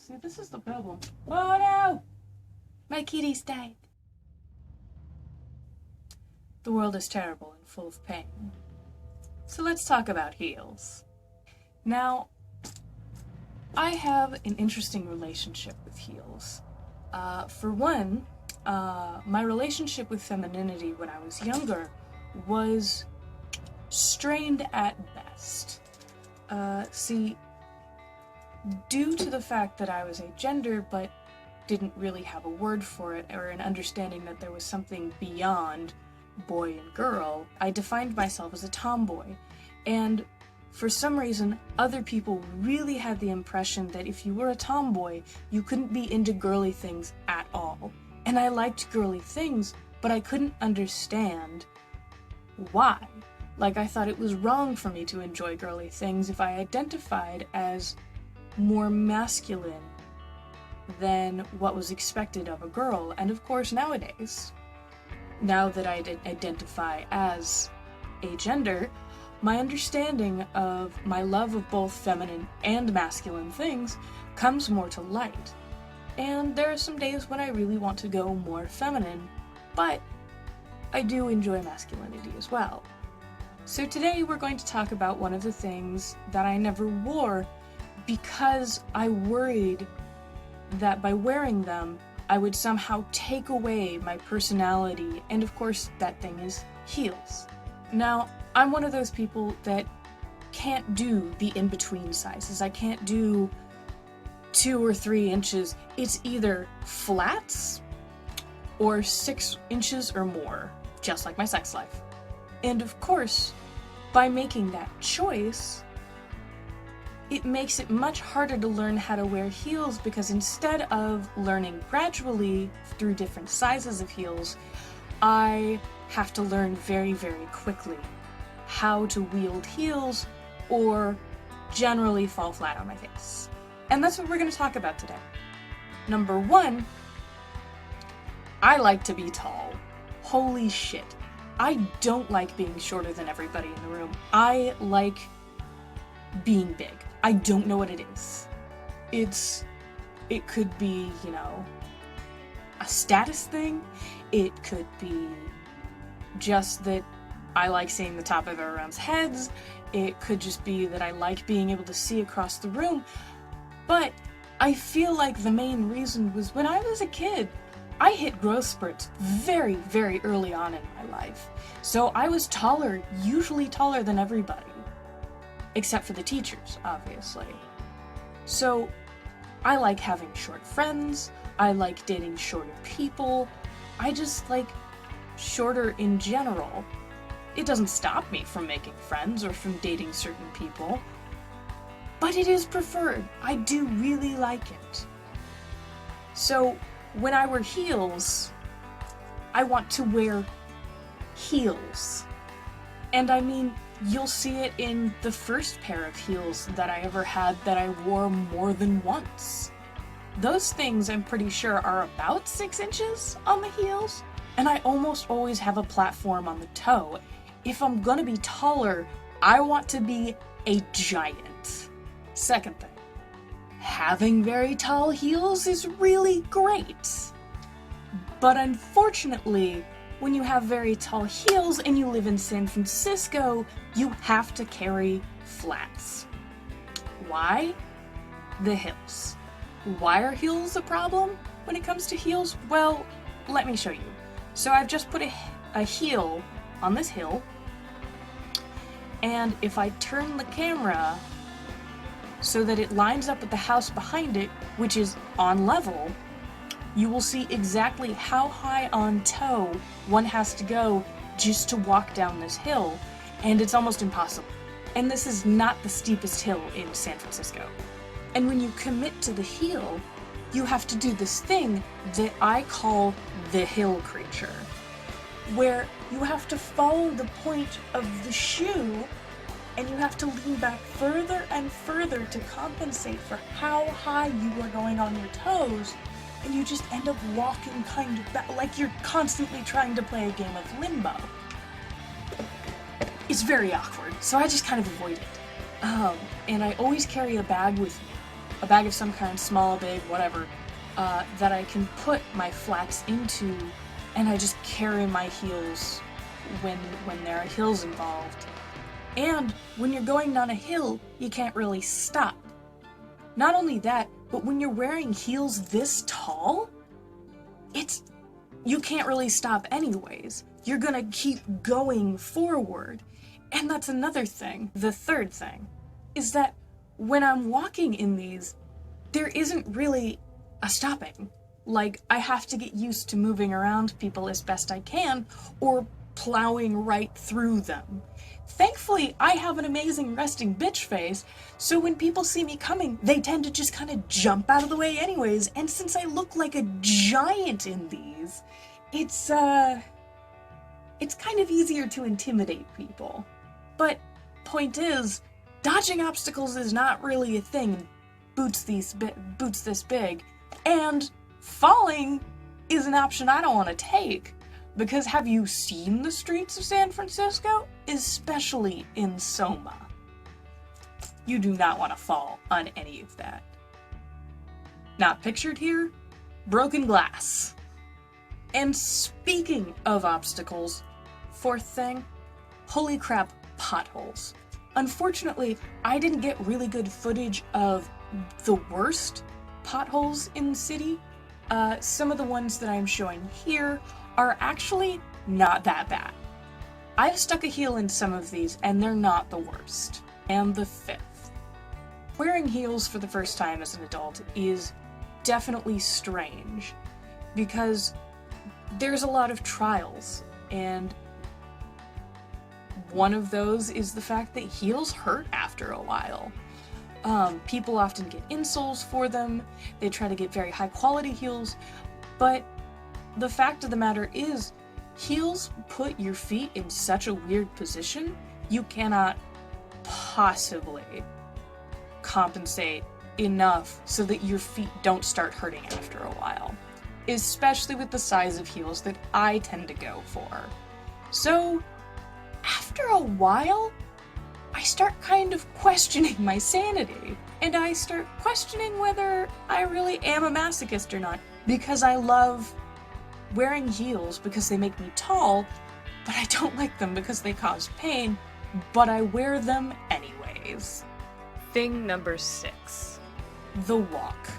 See, this is the problem. Oh no! My kitty's died. The world is terrible and full of pain. So let's talk about heels. Now, I have an interesting relationship with heels. For one, my relationship with femininity when I was younger was strained at best. See, due to the fact that I was agender but didn't really have a word for it or an understanding that there was something beyond boy and girl, I defined myself as a tomboy. And for some reason, other people really had the impression that if you were a tomboy, you couldn't be into girly things at all. And I liked girly things, but I couldn't understand why. Like, I thought it was wrong for me to enjoy girly things if I identified as more masculine than what was expected of a girl. And of course, nowadays, now that I identify as agender, my understanding of my love of both feminine and masculine things comes more to light. And there are some days when I really want to go more feminine, but I do enjoy masculinity as well. So today we're going to talk about one of the things that I never wore because I worried that by wearing them, I would somehow take away my personality, and of course that thing is heels. Now, I'm one of those people that can't do the in-between sizes. I can't do 2 or 3 inches. It's either flats or 6 inches or more, just like my sex life. And of course, by making that choice, it makes it much harder to learn how to wear heels because instead of learning gradually through different sizes of heels, I have to learn very, very quickly how to wield heels or generally fall flat on my face. And that's what we're going to talk about today. Number 1, I like to be tall. Holy shit. I don't like being shorter than everybody in the room. I like being big. I don't know what it is. It could be, a status thing. It could be just that I like seeing the top of everyone's heads. It could just be that I like being able to see across the room. But I feel like the main reason was when I was a kid, I hit growth spurts very, very early on in my life. So I was taller, usually taller than everybody. Except for the teachers, obviously. So I like having short friends. I like dating shorter people. I just like shorter in general. It doesn't stop me from making friends or from dating certain people, but it is preferred. I do really like it. So when I wear heels, I want to wear heels. And I mean, you'll see it in the first pair of heels that I ever had that I wore more than once. Those things, I'm pretty sure, are about 6 inches on the heels, and I almost always have a platform on the toe. If I'm gonna be taller, I want to be a giant. Second thing, having very tall heels is really great. But unfortunately, when you have very tall heels and you live in San Francisco, you have to carry flats. Why? The hills. Why are heels a problem when it comes to heels? Well, let me show you. So I've just put a heel on this hill, and if I turn the camera so that it lines up with the house behind it, which is on level, you will see exactly how high on toe one has to go just to walk down this hill, and it's almost impossible. And this is not the steepest hill in San Francisco. And when you commit to the heel, you have to do this thing that I call the hill creature, where you have to follow the point of the shoe and you have to lean back further and further to compensate for how high you are going on your toes, and you just end up walking kind of back, like you're constantly trying to play a game of limbo. It's very awkward, so I just kind of avoid it. And I always carry a bag with me. a bag of some kind, small, big, whatever, that I can put my flats into, and I just carry my heels when there are hills involved. And when you're going down a hill, you can't really stop. Not only that, but when you're wearing heels this tall, you can't really stop anyways. You're gonna keep going forward. And that's another thing. The third thing is that when I'm walking in these, there isn't really a stopping. Like, I have to get used to moving around people as best I can, or plowing right through them. Thankfully, I have an amazing resting bitch face, so when people see me coming, they tend to just kind of jump out of the way anyways, and since I look like a giant in these, it's kind of easier to intimidate people. But, point is, dodging obstacles is not really a thing in boots this big, and falling is an option I don't want to take. Because have you seen the streets of San Francisco? Especially in Soma. You do not want to fall on any of that. Not pictured here, broken glass. And speaking of obstacles, fourth thing, holy crap, potholes. Unfortunately, I didn't get really good footage of the worst potholes in the city. Some of the ones that I'm showing here are actually not that bad. I've stuck a heel in some of these, and they're not the worst. And the fifth. Wearing heels for the first time as an adult is definitely strange, because there's a lot of trials, and one of those is the fact that heels hurt after a while. People often get insoles for them, they try to get very high quality heels, but the fact of the matter is, heels put your feet in such a weird position, you cannot possibly compensate enough so that your feet don't start hurting after a while. Especially with the size of heels that I tend to go for. So, after a while, I start kind of questioning my sanity. And I start questioning whether I really am a masochist or not. Because I love wearing heels because they make me tall, but I don't like them because they cause pain, but I wear them anyways. Thing number 6. The walk.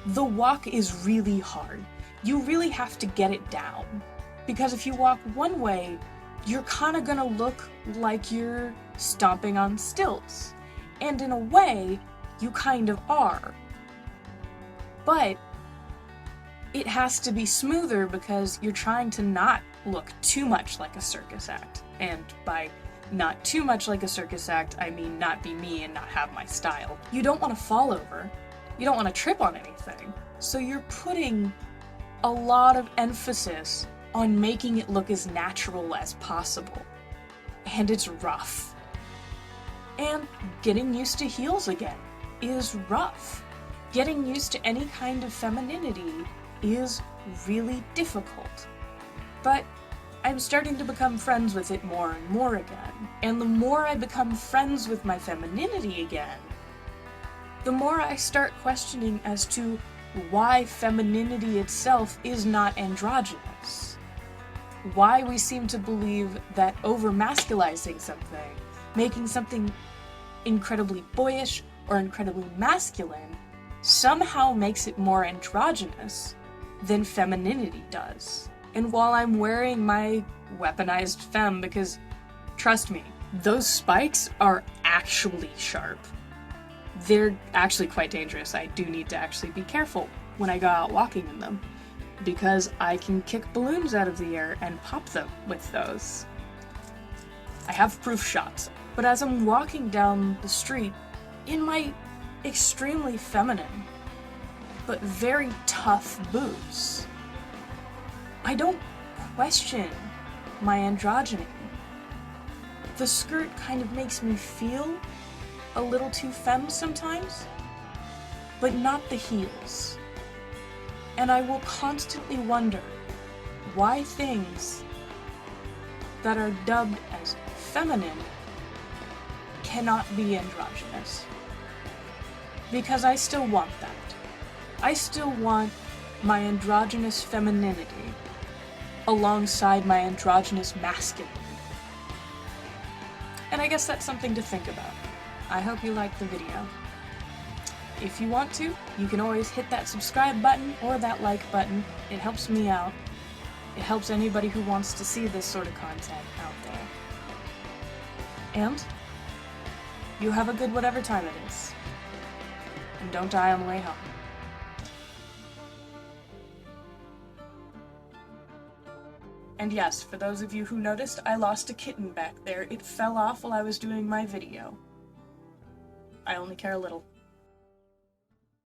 The walk is really hard. You really have to get it down. Because if you walk one way, you're kinda gonna look like you're stomping on stilts. And in a way, you kind of are. But it has to be smoother because you're trying to not look too much like a circus act. And by not too much like a circus act, I mean not be me and not have my style. You don't want to fall over. You don't want to trip on anything. So you're putting a lot of emphasis on making it look as natural as possible. And it's rough. And getting used to heels again is rough. Getting used to any kind of femininity is really difficult. But I'm starting to become friends with it more and more again. And the more I become friends with my femininity again, the more I start questioning as to why femininity itself is not androgynous. Why we seem to believe that over-masculizing something, making something incredibly boyish or incredibly masculine, somehow makes it more androgynous than femininity does. And while I'm wearing my weaponized femme, because trust me, those spikes are actually sharp. They're actually quite dangerous. I do need to actually be careful when I go out walking in them, because I can kick balloons out of the air and pop them with those. I have proof shots, but as I'm walking down the street in my extremely feminine but very tough boots, I don't question my androgyny. The skirt kind of makes me feel a little too femme sometimes, but not the heels. And I will constantly wonder why things that are dubbed as feminine cannot be androgynous. because I still want that. I still want my androgynous femininity alongside my androgynous masculinity. And I guess that's something to think about. I hope you liked the video. If you want to, you can always hit that subscribe button or that like button. It helps me out. It helps anybody who wants to see this sort of content out there. And you have a good whatever time it is. And don't die on the way home. And yes, for those of you who noticed, I lost a kitten back there. It fell off while I was doing my video. I only care a little.